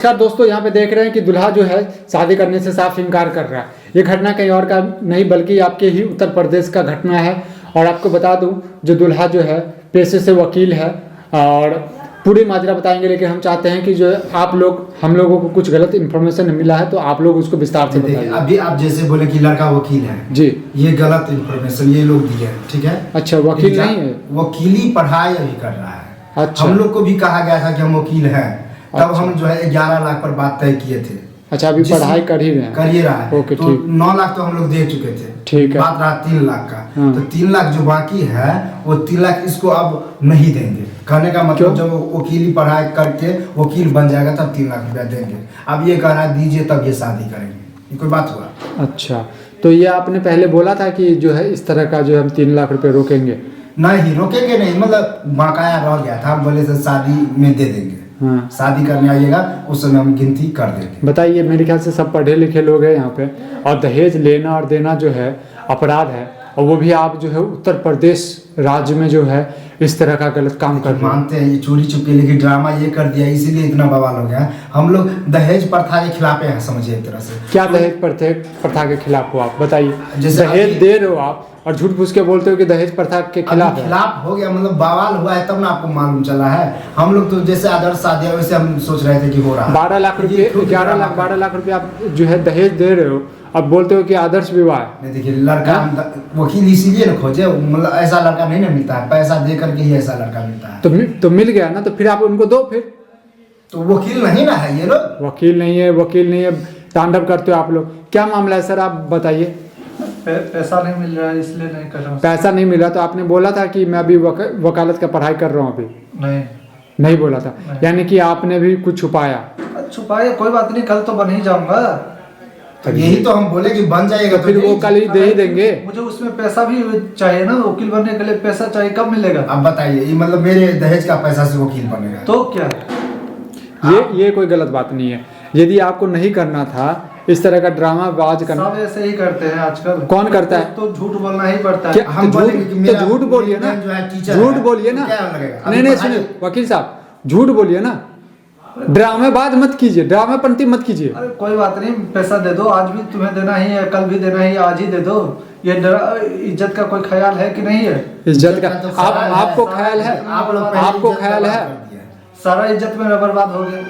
नमस्कार दोस्तों, यहाँ पे देख रहे हैं कि दूल्हा जो है शादी करने से साफ इनकार कर रहा है। ये घटना कहीं और का नहीं बल्कि आपके ही उत्तर प्रदेश का घटना है। और आपको बता दूं, जो दूल्हा जो है पेशे से वकील है और पूरी माजरा बताएंगे, लेकिन हम चाहते हैं कि जो हम लोगों को कुछ गलत इन्फॉर्मेशन मिला है तो आप लोग उसको विस्तार से बताइए। अभी आप जैसे बोले कि लड़का वकील है जी, ये गलत इन्फॉर्मेशन ये लोग दिए हैं, ठीक है। अच्छा, वकील नहीं है, वकीली पढ़ाई अभी कर रहा है। अच्छा, हम लोग को भी कहा गया था कि हम वकील हैं, तब अच्छा। हम जो है 11 लाख पर बात तय किए थे। अच्छा, अभी पढ़ाई कर ही रहे हैं, कर ही रहा है। ओके, तो ठीक। 9 लाख तो हम लोग दे चुके थे, ठीक है। बात रहा 3 लाख का। हाँ। तो 3 लाख जो बाकी है वो 3 लाख इसको अब नहीं देंगे। कहने का मतलब जब वो वकीली पढ़ाई करके वकील बन जाएगा तब 3 लाख रुपया देंगे। अब ये कह रहा है दीजिए तब ये शादी करेंगे, ये कोई बात हुआ? अच्छा, तो ये आपने पहले बोला था कि जो है इस तरह का जो हम 3 लाख रुपए रोकेंगे? नहीं रोकेंगे नहीं, मतलब बकाया रह गया था, बोले से शादी में दे देंगे। हाँ। शादी करने आइएगा उस समय हम गिनती कर देंगे। बताइए, मेरे ख्याल से सब पढ़े लिखे लोग हैं यहाँ पे, और दहेज लेना और देना जो है अपराध है, और वो भी आप जो है उत्तर प्रदेश राज्य में जो है इस तरह का गलत काम कर रहे हैं। मानते हैं ये चोरी चुपके, लेकिन ड्रामा ये कर दिया इसीलिए इतना बवाल हो गया। हम लोग दहेज प्रथा के खिलाफ हैं, समझिए एक तरह से। क्या दहेज प्रथा के खिलाफ हो आप? बताइए। जैसे दहेज दे रहे हो आप और झूठ पूछ के बोलते हो कि दहेज प्रथा के खिलाफ है। खिलाफ हो गया, मतलब बवाल हुआ है तब ना आपको मालूम चला है। हम लोग तो जैसे आदर्श शादी है वैसे हम सोच रहे थे कि हो रहा है। 12 लाख रुपये 12 लाख रुपये आप जो है दहेज दे रहे हो, अब बोलते हो कि आदर्श विवाह है। नहीं देखिए, लड़का वकील इसीलिए ना खोजे, मतलब ऐसा लड़का नहीं ना मिलता है, पैसा दे करके ही ऐसा लड़का मिलता है। तो मिल गया ना, तो फिर आप उनको दो। फिर तो वकील नहीं ना है ये लोग। वकील नहीं है, तांडव करते हो आप लोग। क्या मामला है सर, आप बताइए। पैसा नहीं मिल रहा है इसलिए नहीं कर रहा हूँ। पैसा नहीं मिला तो आपने बोला था कि मैं अभी वकालत का पढ़ाई कर रहा हूँ। अभी नहीं बोला था, यानी कि आपने भी कुछ छुपाया। छुपाया कोई बात नहीं, कल तो बन ही जाऊंगा। तो यही तो हम बोले कि बन जाएगा, तो फिर वो कल ही दे ही देंगे। मुझे उसमें पैसा भी चाहिए ना, वकील बनने के लिए पैसा चाहिए, कब मिलेगा? अब बताइए, ये मतलब मेरे दहेज का पैसा से वकील बनेगा तो क्या? ये कोई गलत बात नहीं है। यदि आपको नहीं करना था इस तरह का ड्रामा बाज करना, सब ऐसे ही करते हैं आजकल। कौन करता है? तो झूठ बोलना ही पड़ता है। हम बोलेंगे कि मेरा झूठ बोलिए ना, जो है टीचर झूठ है, बोलिए तो ना। क्या लगेगा? नहीं सुनिए वकील साहब, झूठ बोलिए ना, ड्रामेबाज मत कीजिए, ड्रामेपंती मत कीजिए। अरे कोई बात नहीं, पैसा दे दो, आज भी तुम्हें देना ही है, कल भी देना ही, आज ही दे दो। ये इज्जत का कोई ख्याल है कि नहीं है? इज्जत का तो आपको ख्याल है? आपको ख्याल है? सारा इज्जत मेरा बर्बाद हो गया।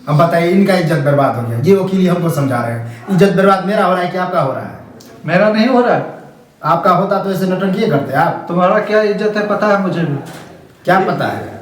अब बताइए, इनका इज्जत बर्बाद हो गया, ये वकील ही हमको समझा रहे हैं। इज्जत बर्बाद मेरा हो रहा है कि आपका हो रहा है? मेरा नहीं हो रहा है। आपका होता तो ऐसे नौटंकी करते आप। तुम्हारा क्या इज्जत है पता है मुझे भी। क्या पता है?